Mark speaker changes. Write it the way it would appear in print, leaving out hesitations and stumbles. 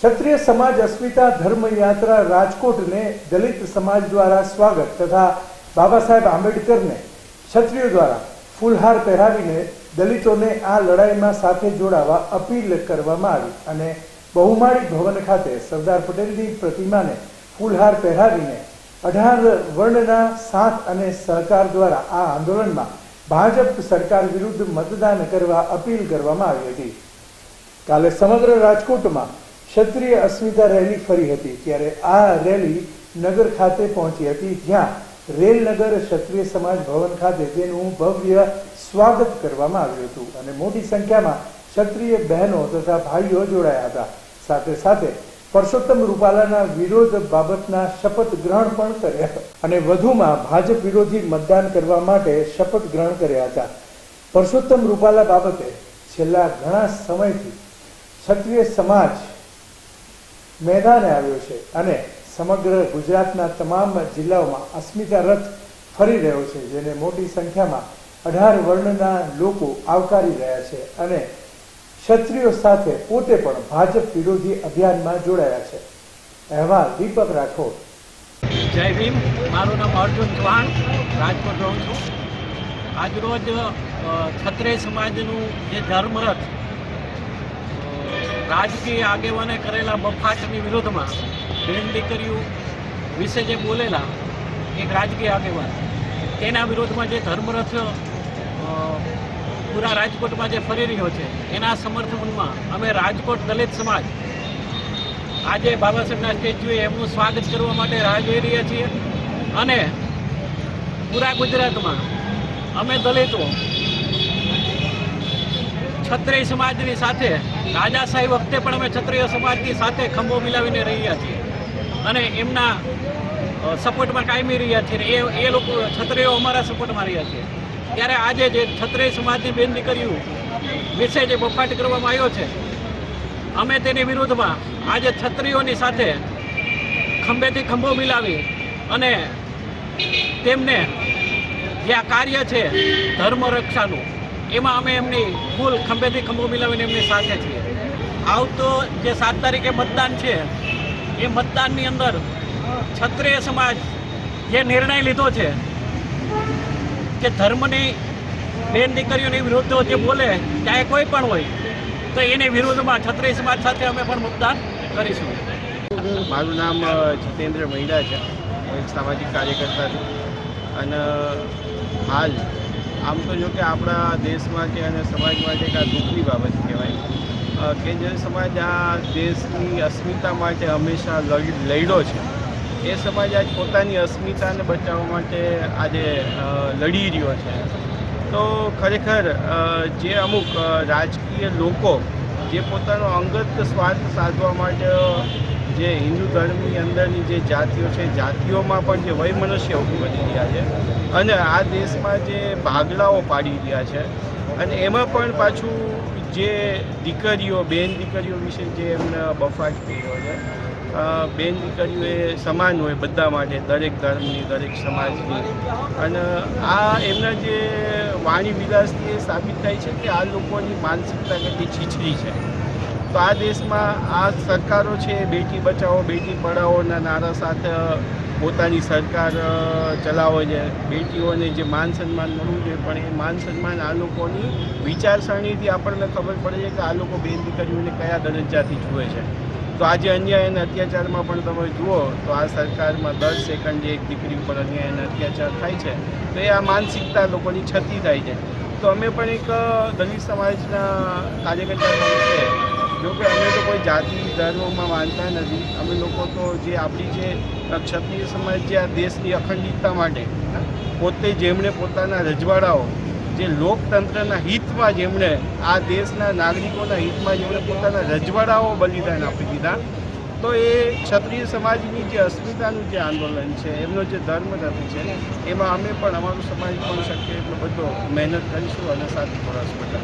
Speaker 1: क्षत्रिय समाज अस्मिता धर्म यात्रा राजकोट ने दलित समाज द्वारा स्वागत तथा बाबा साहेब आंबेडकर ने क्षत्रियो द्वारा फूलहार पहेरावीने दलितोने आ लड़ाईमां साथे जोड़ावा अपील करवामां आवी अने बहुमाળી भवन खाते सरदार पटेलनी प्रतिमाने फूलहार पहेरावीने 18 वर्णना साथ अने सहकार द्वारा आ आंदोलनमां भाजप सरकार विरुद्ध मतदान करवा अपील करवामां आवी हती। काले समग्र राजकोटमां क्षत्रिय अस्मिता रेली फरी हती त्यारे आ रेली नगर खाते पहोंची हती ज्यां रेलनगर क्षत्रिय समाज भवन खाते तेनुं भव्य स्वागत करवामां आव्युं हतुं अने मोटी संख्यामां क्षत्रिय बहनों तथा भाईओ जोड़ाया हता। साथे साथे परसोत्तम रूपालाना विरोध बाबतना शपथ ग्रहण पण कर्या अने वधुमां भाजप विरोधी मतदान करवा माटे शपथ ग्रहण कर्या हता। परसोत्तम रूपाला बाबते छेल्ला घणा समयथी क्षत्रिय समाज मैदाने आव्यो छे अने समग्र गुजरातना तमाम जिल्लाओमां अस्मिता रथ फरी रह्यो छे जेने मोटी संख्यामां 18 वर्णना लोको आवकारी रह्या छे अने क्षत्रियो साथे पोते पण भाजप विरोधी अभियानमां जोड़ाया छे। अहेवाल दीपक राठोड।
Speaker 2: जय भीम। मारू नाम अर्जुन चौहान, राजकोट रहूं छुं। आज रोज क्षत्रिय समाजनुं जे धर्मरथ राजकीय आगेवाने करेला बफाटनी विरोधमां बेन दीकरीओ विषे जे बोलेला एक राजकीय आगेवान तेना विरोधमां जे धर्मरथ पूरा राजकोटमां जे फरी रह्यो छे एना समर्थનમાં અમે રાજકોટ દલિત સમાજ આજે બાબા સાહેબના સ્ટેચ્યુએ એમનું સ્વાગત કરવા માટે રાહ જોઈ રહ્યા છીએ અને પૂરા ગુજરાતમાં અમે દલિતો क्षत्रिय समाजनी साथे राजाशाही वखते पण अमे क्षत्रिय समाजनी साथे खंभो मिलावीने रह्या छीए अने एमना सपोर्टमां कायमी रह्या छीए ए लोको क्षत्रियो अमारा सपोर्टमां रह्या छे। त्यारे आजे जे क्षत्रिय समाजनी बेन दीकरीओ विषे जे बफाट करवामां आव्यो छे अमे तेनी विरुद्धमां आज क्षत्रियोनी साथे खंभेथी खंभो मिलावी अने तेमने जे आ कार्य छे धर्म रक्षानुं एमां अमे एमनी फूल खंभेथी खंभो मिलावीने एमनी साथे छीए। आवतो जे 7 तारीखे मतदान छे ए मतदाननी अंदर क्षत्रिय समाज जे निर्णय लीधो छे के धर्मनी बेन दीकरीओनी विरुद्ध जे बोले चाहे कोई पण होय तो एनी विरुद्धमां क्षत्रिय समाज साथे अमे पण मतदान करीशुं।
Speaker 3: मारुं नाम जितेन्द्र महिला छे, एक सामाजिक कार्यकर्ता छुं अने हाल आम तो जो कि अपना देश में समाज में एक दुखनी बाबत कहवाय कि जो समाज आ देश की अस्मिता माटे हमेशा लड़ो है ए समाज आज पोतानी अस्मिता ने बचाववा माटे आज लड़ी रह्यो है। तो खरेखर जे अमुक राजकीय लोको जे पोतानो अंगत स्वार्थ साधवा माटे जे हिंदू धर्मनी अंदरनी जे जातिओ छे जातिओमां पण जे वैमनस्य ऊभी बनी रह्या छे अने आ देशमां जे भागलाओ पाड़ी रह्या छे अने एमां पण पाछुं जे दीकरीओ बेन दीकरीओ विषे जे एमने बफाट कर्यो छे बेन दीकरीओ ए समान होय बधा माटे दरेक धर्मनी दरेक समाजनी अने आ एमना जे वाणी विलासथी साबित थाय छे कि आ लोकोनी मानसिकता કેટલી છીછરી છે। तो आ देश में आ सरकारों है बेटी बचाओ बेटी पढ़ाओना नारा साथ पोतानी सरकार चलावे छे। बेटीओने जे मान सन्मान मळवुं जोईए पण ए मान सन्मान आ लोकोनी विचारसरणीथी आपणे खबर पड़े छे कि आ लोको बेन दीकरीओने कया दरज्जाथी जुए छे। तो आज अन्याय अने अत्याचारमां पण तमे जुओ तो आ सरकारमां 10 सेकंडे एक दीकरी पर अन्याय अने अत्याचार थाय छे तो ए आ मानसिकता लोकोनी क्षति थाय छे। तो अमे पण एक दलित समाजना कार्यकर्ता तरीके जो कि अमे तो कोई जाति धर्म में मानता नहीं, अमे लोग तो जे आपणी जे क्षत्रिय समाज जे आ देशनी अखंडितता माटे पोते जेमणे पोताना रजवाड़ाओ जे लोकतंत्रना हितमां जेमणे आ देशना नागरिकोना हितमां जेमणे पोताना रजवाड़ाओ बलिदान आपी दीधा तो ये क्षत्रिय समाजनी जे अस्मितानुं जे आंदोलन है एमनो जे धर्मरथ है एमां अमे पण अमारुं समाज पण शक्य एटलो बधो मेहनत करीशुं अने साथ जोड़ाशुं।